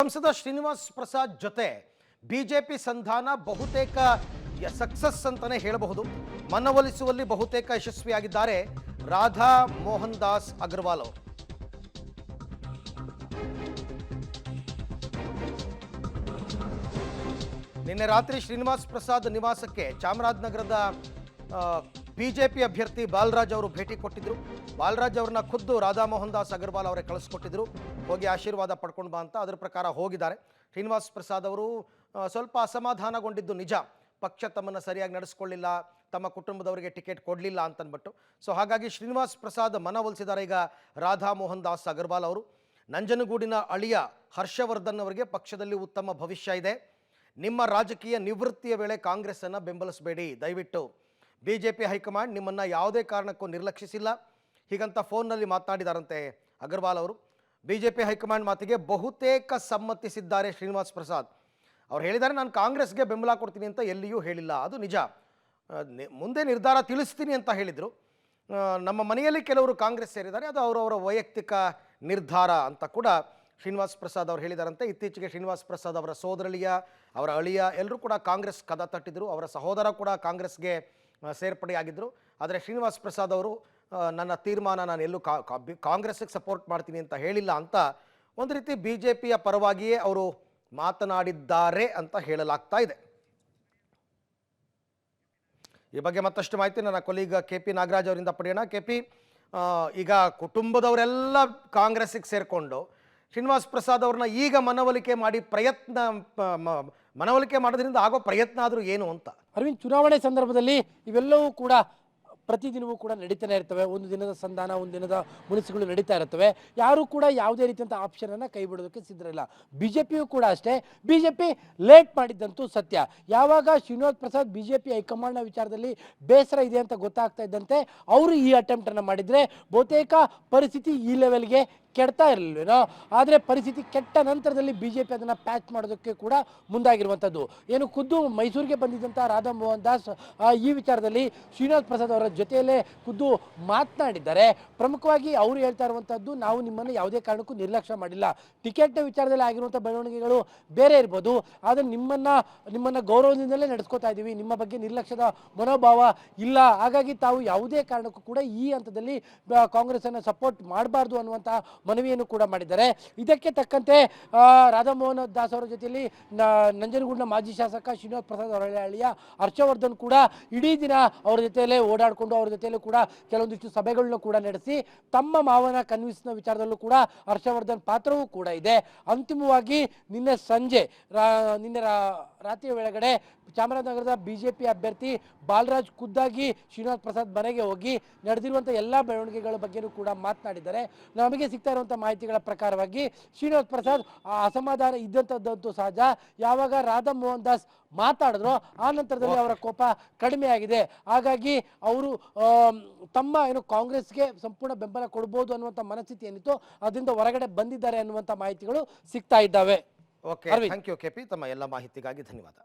ಸಂಸದ ಶ್ರೀನಿವಾಸ್ ಪ್ರಸಾದ್ ಜೊತೆ ಬಿಜೆಪಿ ಸಂಧಾನ ಬಹುತೇಕ ಸಕ್ಸಸ್ ಅಂತಾನೆ ಹೇಳಬಹುದು. ಮನವೊಲಿಸುವಲ್ಲಿ ಬಹುತೇಕ ಯಶಸ್ವಿಯಾಗಿದ್ದಾರೆ ರಾಧಾ ಮೋಹನ್ ದಾಸ್ ಅಗರ್ವಾಲ್ ಅವರು. ನಿನ್ನೆ ರಾತ್ರಿ ಶ್ರೀನಿವಾಸ್ ಪ್ರಸಾದ್ ನಿವಾಸಕ್ಕೆ ಚಾಮರಾಜನಗರದ ಬಿಜೆಪಿ ಅಭ್ಯರ್ಥಿ ಬಾಲರಾಜ್ ಅವರು ಭೇಟಿ ಕೊಟ್ಟಿದ್ರು. ಬಾಲರಾಜ್ ಅವರನ್ನ ಖುದ್ದು ರಾಧಾ ಮೋಹನ್ ದಾಸ್ ಅಗರ್ವಾಲ್ ಅವರೇ ಕಳಿಸ್ಕೊಟ್ಟಿದ್ರು, ಹೋಗಿ ಆಶೀರ್ವಾದ ಪಡ್ಕೊಂಡು ಬಾ ಅಂತ. ಅದರ ಪ್ರಕಾರ ಹೋಗಿದ್ದಾರೆ. ಶ್ರೀನಿವಾಸ್ ಪ್ರಸಾದ್ ಅವರು ಸ್ವಲ್ಪ ಅಸಮಾಧಾನಗೊಂಡಿದ್ದು ನಿಜ. ಪಕ್ಷ ತಮ್ಮನ್ನು ಸರಿಯಾಗಿ ನಡೆಸ್ಕೊಳ್ಳಿಲ್ಲ, ತಮ್ಮ ಕುಟುಂಬದವರಿಗೆ ಟಿಕೆಟ್ ಕೊಡಲಿಲ್ಲ ಅಂತನ್ಬಿಟ್ಟು. ಸೊ ಹಾಗಾಗಿ ಶ್ರೀನಿವಾಸ್ ಪ್ರಸಾದ್ ಮನವೊಲಿಸಿದ್ದಾರೆ ಈಗ ರಾಧಾ ಮೋಹನ್ ದಾಸ್ ಅಗರ್ವಾಲ್ ಅವರು. ನಂಜನಗೂಡಿನ ಅಳಿಯ ಹರ್ಷವರ್ಧನ್ ಅವರಿಗೆ ಪಕ್ಷದಲ್ಲಿ ಉತ್ತಮ ಭವಿಷ್ಯ ಇದೆ. ನಿಮ್ಮ ರಾಜಕೀಯ ನಿವೃತ್ತಿಯ ವೇಳೆ ಕಾಂಗ್ರೆಸ್ಸನ್ನು ಬೆಂಬಲಿಸಬೇಡಿ, ದಯವಿಟ್ಟು ಬಿಜೆಪಿ ಹೈಕಮಾಂಡ್ ನಿಮ್ಮನ್ನು ಯಾವುದೇ ಕಾರಣಕ್ಕೂ ನಿರ್ಲಕ್ಷಿಸಿಲ್ಲ, ಹೀಗಂತ ಫೋನ್ನಲ್ಲಿ ಮಾತನಾಡಿದಾರಂತೆ ಅಗರ್ವಾಲ್ ಅವರು. ಬಿಜೆಪಿ ಹೈಕಮಾಂಡ್ ಮಾತಿಗೆ ಬಹುತೇಕ ಸಮ್ಮತಿಸಿದ್ದಾರೆ ಶ್ರೀನಿವಾಸ್ ಪ್ರಸಾದ್. ಅವ್ರು ಹೇಳಿದ್ದಾರೆ, ನಾನು ಕಾಂಗ್ರೆಸ್ಗೆ ಬೆಂಬಲ ಕೊಡ್ತೀನಿ ಅಂತ ಎಲ್ಲಿಯೂ ಹೇಳಿಲ್ಲ, ಅದು ನಿಜ, ಮುಂದೆ ನಿರ್ಧಾರ ತಿಳಿಸ್ತೀನಿ ಅಂತ ಹೇಳಿದರು. ನಮ್ಮ ಮನೆಯಲ್ಲಿ ಕೆಲವರು ಕಾಂಗ್ರೆಸ್ ಸೇರಿದ್ದಾರೆ, ಅದು ಅವರವರ ವೈಯಕ್ತಿಕ ನಿರ್ಧಾರ ಅಂತ ಕೂಡ ಶ್ರೀನಿವಾಸ್ ಪ್ರಸಾದ್ ಅವರು ಹೇಳಿದಾರಂತೆ. ಇತ್ತೀಚೆಗೆ ಶ್ರೀನಿವಾಸ್ ಪ್ರಸಾದ್ ಅವರ ಸೋದರಳಿಯ, ಅವರ ಅಳಿಯ ಎಲ್ಲರೂ ಕೂಡ ಕಾಂಗ್ರೆಸ್ ಕದ ತಟ್ಟಿದ್ರು. ಅವರ ಸಹೋದರ ಕೂಡ ಕಾಂಗ್ರೆಸ್ಗೆ ಸೇರ್ಪಡೆಯಾಗಿದ್ದರು. ಆದರೆ ಶ್ರೀನಿವಾಸ್ ಪ್ರಸಾದ್ ಅವರು ನನ್ನ ತೀರ್ಮಾನ, ನಾನು ಎಲ್ಲೂ ಕಾಂಗ್ರೆಸ್ಗೆ ಸಪೋರ್ಟ್ ಮಾಡ್ತೀನಿ ಅಂತ ಹೇಳಿಲ್ಲ ಅಂತ ಒಂದು ರೀತಿ ಬಿಜೆಪಿಯ ಪರವಾಗಿಯೇ ಅವರು ಮಾತನಾಡಿದ್ದಾರೆ ಅಂತ ಹೇಳಲಾಗ್ತಾ ಇದೆ. ಈ ಬಗ್ಗೆ ಮತ್ತಷ್ಟು ಮಾಹಿತಿ ನನ್ನ ಕೊಲೀಗ KP ನಾಗರಾಜ್ ಅವರಿಂದ ಪಡೆಯೋಣ. KP, ಈಗ ಕುಟುಂಬದವರೆಲ್ಲ ಕಾಂಗ್ರೆಸ್ಸಿಗೆ ಸೇರಿಕೊಂಡು ಶ್ರೀನಿವಾಸ್ ಪ್ರಸಾದ್ ಅವ್ರನ್ನ ಈಗ ಮನವೊಲಿಕೆ ಮಾಡೋದ್ರಿಂದ ಆಗೋ ಪ್ರಯತ್ನ ಆದರೂ ಏನು ಅಂತ? ಅರವಿಂದ್, ಚುನಾವಣೆ ಸಂದರ್ಭದಲ್ಲಿ ಇವೆಲ್ಲವೂ ಕೂಡ ಪ್ರತಿದಿನವೂ ಕೂಡ ನಡೀತಾನೆ ಇರ್ತವೆ. ಒಂದು ದಿನದ ಸಂಧಾನ, ಒಂದು ದಿನದ ಮುನಿಸುಗಳು ನಡೀತಾ ಇರ್ತವೆ. ಯಾರೂ ಕೂಡ ಯಾವುದೇ ರೀತಿಯಂಥ ಆಪ್ಷನನ್ನು ಕೈ ಬಿಡೋದಕ್ಕೆ ಸಿದ್ಧರಿಲ್ಲ. ಬಿಜೆಪಿಯೂ ಕೂಡ ಅಷ್ಟೇ. ಬಿಜೆಪಿ ಲೇಟ್ ಮಾಡಿದ್ದಂತೂ ಸತ್ಯ. ಯಾವಾಗ ಶ್ರೀನಿವಾಸ್ ಪ್ರಸಾದ್ ಬಿಜೆಪಿ ಹೈಕಮಾಂಡ್ನ ವಿಚಾರದಲ್ಲಿ ಬೇಸರ ಇದೆ ಅಂತ ಗೊತ್ತಾಗ್ತಾ ಇದ್ದಂತೆ ಅವರು ಈ ಅಟೆಂಪ್ಟನ್ನು ಮಾಡಿದರೆ ಬಹುತೇಕ ಪರಿಸ್ಥಿತಿ ಈ ಲೆವೆಲ್ಗೆ ಕೆಡ್ತಾ ಇರಲಿಲ್ವೇನೋ. ಆದರೆ ಪರಿಸ್ಥಿತಿ ಕೆಟ್ಟ ನಂತರದಲ್ಲಿ ಬಿಜೆಪಿ ಅದನ್ನು ಪ್ಯಾಚ್ ಮಾಡೋದಕ್ಕೆ ಕೂಡ ಮುಂದಾಗಿರುವಂಥದ್ದು. ಏನು ಖುದ್ದು ಮೈಸೂರಿಗೆ ಬಂದಿದ್ದಂಥ ರಾಧಾ ಮೋಹನ್ ದಾಸ್ ಈ ವಿಚಾರದಲ್ಲಿ ಶ್ರೀನಿವಾಸ್ ಪ್ರಸಾದ್ ಅವರ ಜೊತೆಯಲ್ಲೇ ಖುದ್ದು ಮಾತನಾಡಿದ್ದಾರೆ. ಪ್ರಮುಖವಾಗಿ ಅವರು ಹೇಳ್ತಾ ಇರುವಂಥದ್ದು, ನಾವು ನಿಮ್ಮನ್ನು ಯಾವುದೇ ಕಾರಣಕ್ಕೂ ನಿರ್ಲಕ್ಷ್ಯ ಮಾಡಿಲ್ಲ. ಟಿಕೆಟ್ನ ವಿಚಾರದಲ್ಲಿ ಆಗಿರುವಂಥ ಬೆಳವಣಿಗೆಗಳು ಬೇರೆ ಇರ್ಬೋದು, ಆದರೆ ನಿಮ್ಮನ್ನು ಗೌರವದಿಂದಲೇ ನಡೆಸ್ಕೋತಾ ಇದ್ದೀವಿ, ನಿಮ್ಮ ಬಗ್ಗೆ ನಿರ್ಲಕ್ಷ್ಯದ ಮನೋಭಾವ ಇಲ್ಲ. ಹಾಗಾಗಿ ತಾವು ಯಾವುದೇ ಕಾರಣಕ್ಕೂ ಕೂಡ ಈ ಹಂತದಲ್ಲಿ ಕಾಂಗ್ರೆಸ್ಸನ್ನು ಸಪೋರ್ಟ್ ಮಾಡಬಾರ್ದು ಅನ್ನುವಂಥ ಮನವಿಯನ್ನು ಕೂಡ ಮಾಡಿದ್ದಾರೆ. ಇದಕ್ಕೆ ತಕ್ಕಂತೆ ರಾಧಾ ಮೋಹನ್ ದಾಸ್ ಅವರ ಜೊತೆಯಲ್ಲಿ ನಂಜನಗೂಡಿನ ಮಾಜಿ ಶಾಸಕ ಶ್ರೀನಿವಾಸ್ ಪ್ರಸಾದ್ ಅವರ ಅಳಿಯ ಹರ್ಷವರ್ಧನ್ ಕೂಡ ಇಡೀ ದಿನ ಅವರ ಜೊತೆಯಲ್ಲೇ ಓಡಾಡಿಕೊಂಡು ಅವರ ಜೊತೆಯಲ್ಲೂ ಕೂಡ ಕೆಲವೊಂದಿಷ್ಟು ಸಭೆಗಳನ್ನ ಕೂಡ ನಡೆಸಿ ತಮ್ಮ ಮಾವನ ಕನ್ವಿನ್ಸ್ನ ವಿಚಾರದಲ್ಲೂ ಕೂಡ ಹರ್ಷವರ್ಧನ್ ಪಾತ್ರವೂ ಕೂಡ ಇದೆ. ಅಂತಿಮವಾಗಿ ನಿನ್ನೆ ರಾತ್ರಿಯ ವೇಳೆಗಡೆ ಚಾಮರಾಜನಗರದ ಬಿಜೆಪಿ ಅಭ್ಯರ್ಥಿ ಬಾಲರಾಜ್ ಖುದ್ದಾಗಿ ಶ್ರೀನಿವಾಸ್ ಪ್ರಸಾದ್ ಮನೆಗೆ ಹೋಗಿ ನಡೆದಿರುವಂಥ ಎಲ್ಲ ಬೆಳವಣಿಗೆಗಳ ಬಗ್ಗೆಯೂ ಕೂಡ ಮಾತನಾಡಿದ್ದಾರೆ. ನಮಗೆ ಸಿಗ್ತಾ ಇರುವಂಥ ಮಾಹಿತಿಗಳ ಪ್ರಕಾರವಾಗಿ ಶ್ರೀನಿವಾಸ್ ಪ್ರಸಾದ್ ಅಸಮಾಧಾನ ಇದ್ದಂಥದ್ದಂತೂ ಸಹಜ. ಯಾವಾಗ ರಾಧಾ ಮೋಹನ್ ದಾಸ್ ಮಾತಾಡಿದ್ರು ಆ ನಂತರದಲ್ಲಿ ಅವರ ಕೋಪ ಕಡಿಮೆಯಾಗಿದೆ. ಹಾಗಾಗಿ ಅವರು ತಮ್ಮ ಕಾಂಗ್ರೆಸ್ಗೆ ಸಂಪೂರ್ಣ ಬೆಂಬಲ ಕೊಡ್ಬೋದು ಅನ್ನುವಂಥ ಮನಸ್ಥಿತಿ ಏನಿತ್ತು ಅದರಿಂದ ಹೊರಗಡೆ ಬಂದಿದ್ದಾರೆ ಅನ್ನುವಂಥ ಮಾಹಿತಿಗಳು ಸಿಗ್ತಾ ಇದ್ದಾವೆ. ಓಕೆ, ಥ್ಯಾಂಕ್ ಯು KP, ತಮ್ಮ ಎಲ್ಲ ಮಾಹಿತಿಗಾಗಿ ಧನ್ಯವಾದ.